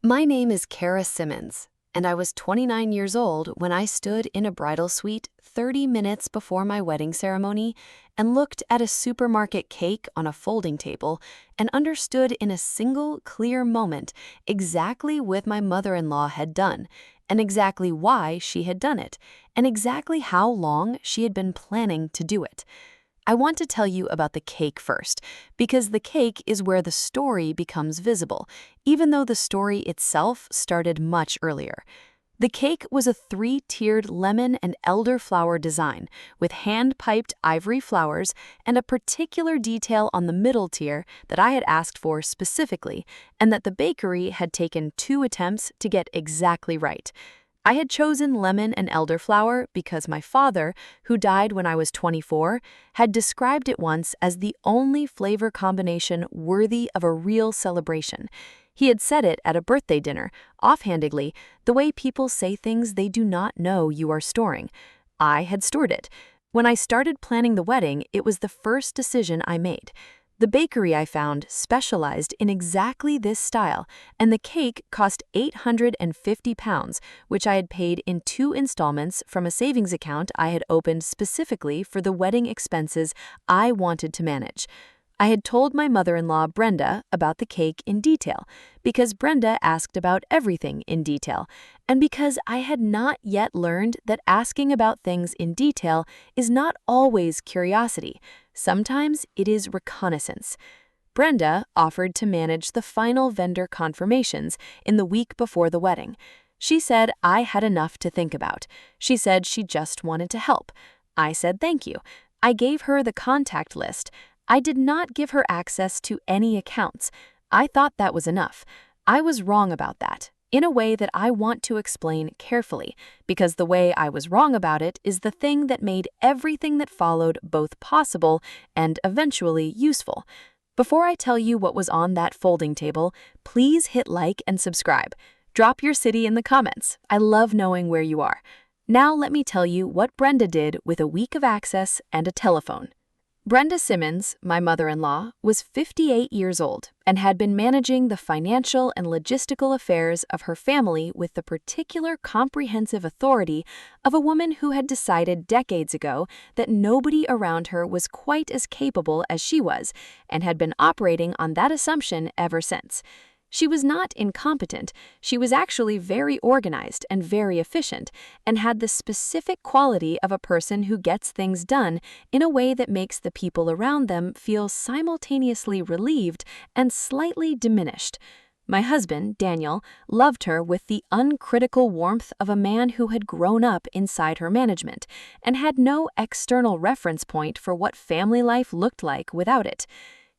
My name is Cara Simmons, and I was 29 years old when I stood in a bridal suite 30 minutes before my wedding ceremony and looked at a supermarket cake on a folding table and understood in a single, clear moment exactly what my mother-in-law had done, and exactly why she had done it, and exactly how long she had been planning to do it. I want to tell you about the cake first, because the cake is where the story becomes visible, even though the story itself started much earlier. The cake was a three-tiered lemon and elderflower design, with hand-piped ivory flowers and a particular detail on the middle tier that I had asked for specifically, and that the bakery had taken 2 attempts to get exactly right. I had chosen lemon and elderflower because my father, who died when I was 24, had described it once as the only flavor combination worthy of a real celebration. He had said it at a birthday dinner, offhandedly, the way people say things they do not know you are storing. I had stored it. When I started planning the wedding, it was the first decision I made. The bakery I found specialized in exactly this style, and the cake cost £850, which I had paid in 2 installments from a savings account I had opened specifically for the wedding expenses I wanted to manage. I had told my mother-in-law, Brenda, about the cake in detail, because Brenda asked about everything in detail, and because I had not yet learned that asking about things in detail is not always curiosity. Sometimes it is reconnaissance. Brenda offered to manage the final vendor confirmations in the week before the wedding. She said I had enough to think about. She said she just wanted to help. I said thank you. I gave her the contact list. I did not give her access to any accounts. I thought that was enough. I was wrong about that, in a way that I want to explain carefully, because the way I was wrong about it is the thing that made everything that followed both possible and eventually useful. Before I tell you what was on that folding table, please hit like and subscribe. Drop your city in the comments. I love knowing where you are. Now let me tell you what Brenda did with a week of access and a telephone. Brenda Simmons, my mother-in-law, was 58 years old and had been managing the financial and logistical affairs of her family with the particular comprehensive authority of a woman who had decided decades ago that nobody around her was quite as capable as she was, and had been operating on that assumption ever since. She was not incompetent. She was actually very organized and very efficient, and had the specific quality of a person who gets things done in a way that makes the people around them feel simultaneously relieved and slightly diminished. My husband, Daniel, loved her with the uncritical warmth of a man who had grown up inside her management and had no external reference point for what family life looked like without it.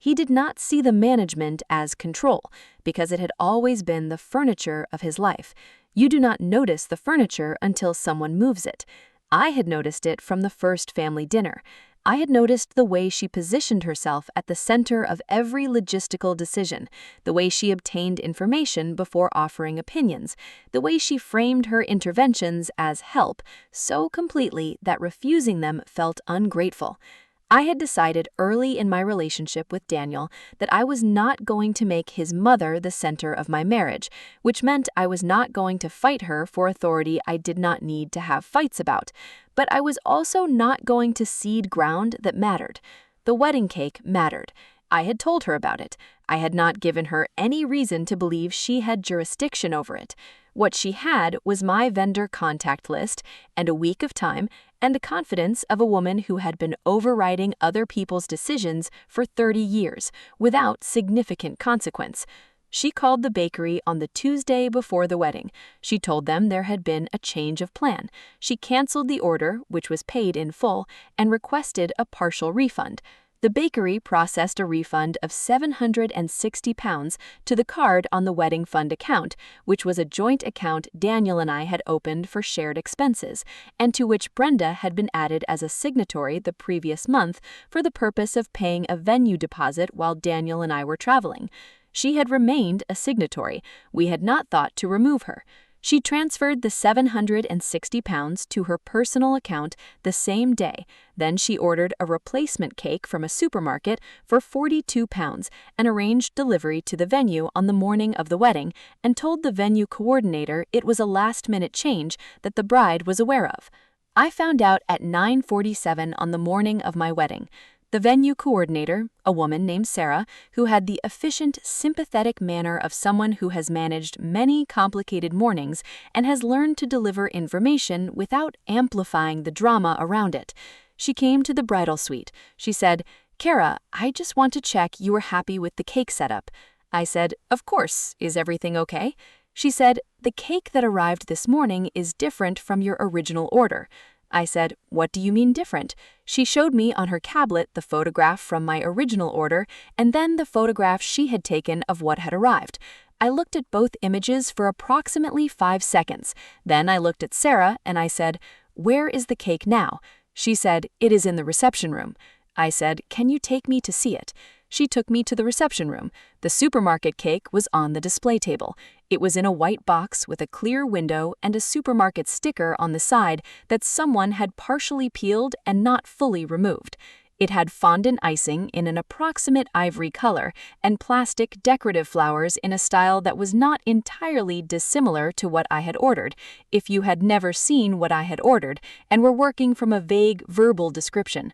He did not see the management as control, because it had always been the furniture of his life. You do not notice the furniture until someone moves it. I had noticed it from the first family dinner. I had noticed the way she positioned herself at the center of every logistical decision, the way she obtained information before offering opinions, the way she framed her interventions as help so completely that refusing them felt ungrateful. I had decided early in my relationship with Daniel that I was not going to make his mother the center of my marriage, which meant I was not going to fight her for authority I did not need to have fights about, but I was also not going to cede ground that mattered. The wedding cake mattered. I had told her about it. I had not given her any reason to believe she had jurisdiction over it. What she had was my vendor contact list and a week of time and the confidence of a woman who had been overriding other people's decisions for 30 years without significant consequence. She called the bakery on the Tuesday before the wedding. She told them there had been a change of plan. She canceled the order, which was paid in full, and requested a partial refund. The bakery processed a refund of £760 to the card on the wedding fund account, which was a joint account Daniel and I had opened for shared expenses, and to which Brenda had been added as a signatory the previous month for the purpose of paying a venue deposit while Daniel and I were traveling. She had remained a signatory. We had not thought to remove her. She transferred the 760 pounds to her personal account the same day. Then she ordered a replacement cake from a supermarket for 42 pounds and arranged delivery to the venue on the morning of the wedding and told the venue coordinator it was a last-minute change that the bride was aware of. I found out at 9:47 on the morning of my wedding. The venue coordinator, a woman named Sarah, who had the efficient, sympathetic manner of someone who has managed many complicated mornings and has learned to deliver information without amplifying the drama around it. She came to the bridal suite. She said, "Cara, I just want to check you were happy with the cake setup." I said, "Of course. Is everything okay?" She said, "The cake that arrived this morning is different from your original order." I said, "What do you mean different?" She showed me on her tablet the photograph from my original order and then the photograph she had taken of what had arrived. I looked at both images for approximately 5 seconds. Then I looked at Sarah and I said, "Where is the cake now?" She said, "It is in the reception room." I said, "Can you take me to see it?" She took me to the reception room. The supermarket cake was on the display table. It was in a white box with a clear window and a supermarket sticker on the side that someone had partially peeled and not fully removed. It had fondant icing in an approximate ivory color and plastic decorative flowers in a style that was not entirely dissimilar to what I had ordered, if you had never seen what I had ordered and were working from a vague verbal description.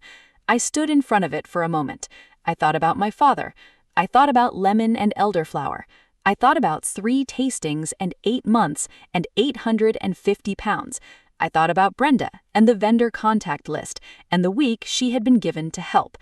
I stood in front of it for a moment. I thought about my father. I thought about lemon and elderflower. I thought about 3 tastings and 8 months and 850 pounds. I thought about Brenda and the vendor contact list and the week she had been given to help.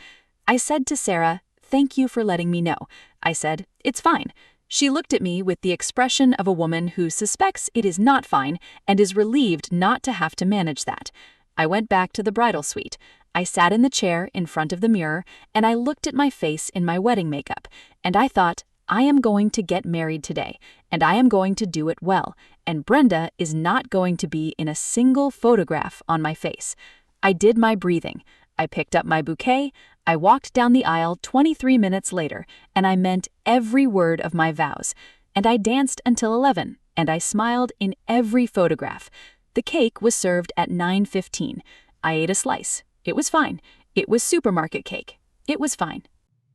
I said to Sarah, "Thank you for letting me know." I said, "It's fine." She looked at me with the expression of a woman who suspects it is not fine and is relieved not to have to manage that. I went back to the bridal suite. I sat in the chair in front of the mirror and I looked at my face in my wedding makeup, and I thought, I am going to get married today, and I am going to do it well, and Brenda is not going to be in a single photograph on my face. I did my breathing. I picked up my bouquet, I walked down the aisle 23 minutes later, and I meant every word of my vows. And I danced until 11, and I smiled in every photograph. The cake was served at 9:15. I ate a slice. It was fine. It was supermarket cake. It was fine.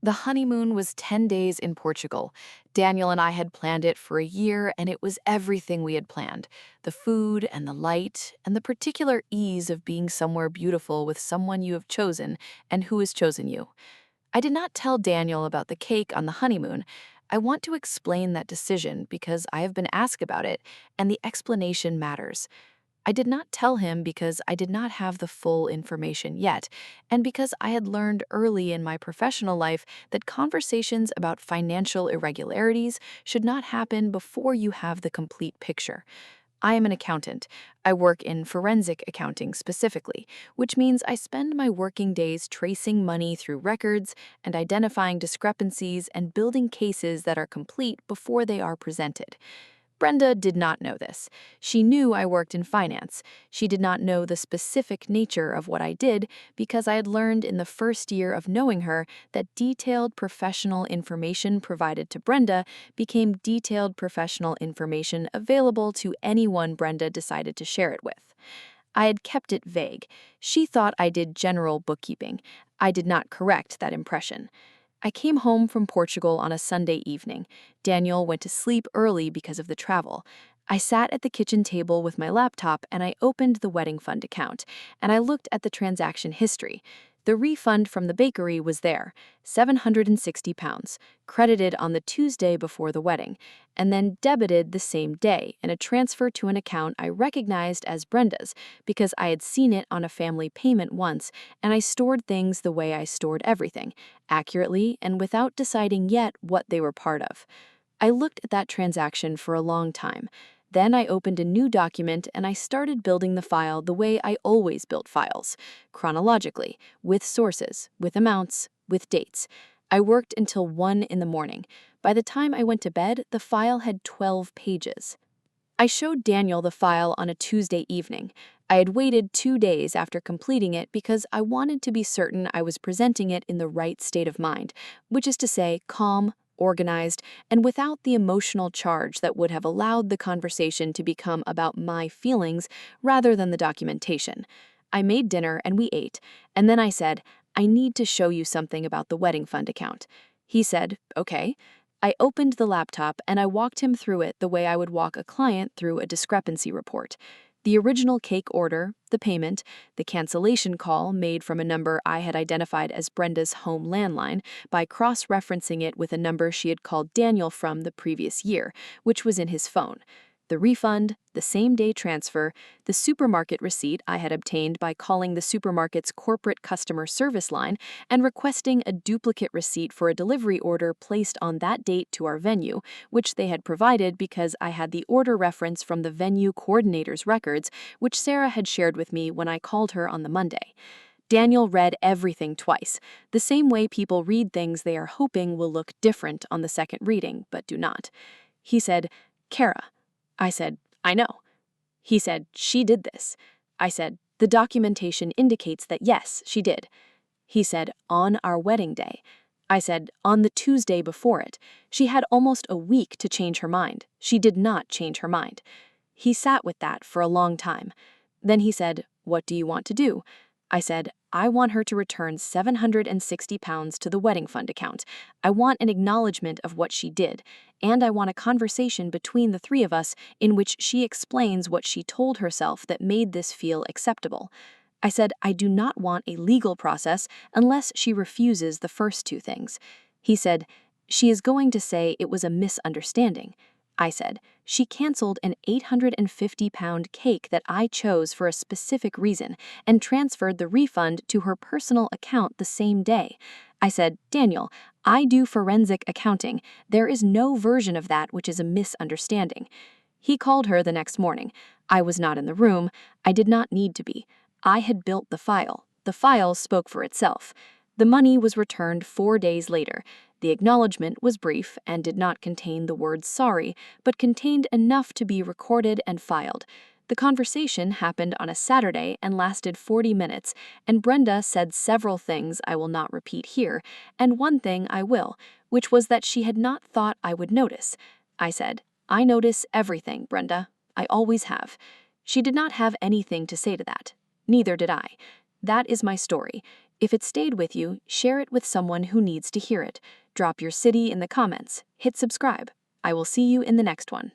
The honeymoon was 10 days in Portugal. Daniel and I had planned it for a year, and it was everything we had planned. The food and the light and the particular ease of being somewhere beautiful with someone you have chosen and who has chosen you. I did not tell Daniel about the cake on the honeymoon. I want to explain that decision because I have been asked about it, and the explanation matters. I did not tell him because I did not have the full information yet, and because I had learned early in my professional life that conversations about financial irregularities should not happen before you have the complete picture. I am an accountant. I work in forensic accounting specifically, which means I spend my working days tracing money through records and identifying discrepancies and building cases that are complete before they are presented. Brenda did not know this. She knew I worked in finance. She did not know the specific nature of what I did because I had learned in the first year of knowing her that detailed professional information provided to Brenda became detailed professional information available to anyone Brenda decided to share it with. I had kept it vague. She thought I did general bookkeeping. I did not correct that impression. I came home from Portugal on a Sunday evening. Daniel went to sleep early because of the travel. I sat at the kitchen table with my laptop and I opened the wedding fund account, and I looked at the transaction history. The refund from the bakery was there, 760 pounds, credited on the Tuesday before the wedding, and then debited the same day in a transfer to an account I recognized as Brenda's because I had seen it on a family payment once, and I stored things the way I stored everything, accurately and without deciding yet what they were part of. I looked at that transaction for a long time. Then I opened a new document and I started building the file the way I always built files, chronologically, with sources, with amounts, with dates. I worked until 1 in the morning. By the time I went to bed, the file had 12 pages. I showed Daniel the file on a Tuesday evening. I had waited 2 days after completing it because I wanted to be certain I was presenting it in the right state of mind, which is to say, calm, organized, and without the emotional charge that would have allowed the conversation to become about my feelings rather than the documentation. I made dinner and we ate, and then I said, I need to show you something about the wedding fund account. He said, okay. I opened the laptop and I walked him through it the way I would walk a client through a discrepancy report. The original cake order, the payment, the cancellation call made from a number I had identified as Brenda's home landline by cross-referencing it with a number she had called Daniel from the previous year, which was in his phone. The refund, the same-day transfer, the supermarket receipt I had obtained by calling the supermarket's corporate customer service line and requesting a duplicate receipt for a delivery order placed on that date to our venue, which they had provided because I had the order reference from the venue coordinator's records, which Sarah had shared with me when I called her on the Monday. Daniel read everything twice, the same way people read things they are hoping will look different on the second reading, but do not. He said, Cara. I said, I know. He said, she did this. I said, the documentation indicates that yes, she did. He said, on our wedding day. I said, on the Tuesday before it. She had almost a week to change her mind. She did not change her mind. He sat with that for a long time. Then he said, what do you want to do? I said, I want her to return £760 to the wedding fund account. I want an acknowledgement of what she did, and I want a conversation between the three of us in which she explains what she told herself that made this feel acceptable. I said, I do not want a legal process unless she refuses the first two things. He said, she is going to say it was a misunderstanding. I said, she canceled an £850 cake that I chose for a specific reason and transferred the refund to her personal account the same day. I said, Daniel, I do forensic accounting. There is no version of that which is a misunderstanding. He called her the next morning. I was not in the room. I did not need to be. I had built the file. The file spoke for itself. The money was returned 4 days later. The acknowledgement was brief and did not contain the word sorry, but contained enough to be recorded and filed. The conversation happened on a Saturday and lasted 40 minutes, and Brenda said several things I will not repeat here, and one thing I will, which was that she had not thought I would notice. I said, I notice everything, Brenda. I always have. She did not have anything to say to that. Neither did I. That is my story. If it stayed with you, share it with someone who needs to hear it. Drop your city in the comments. Hit subscribe. I will see you in the next one.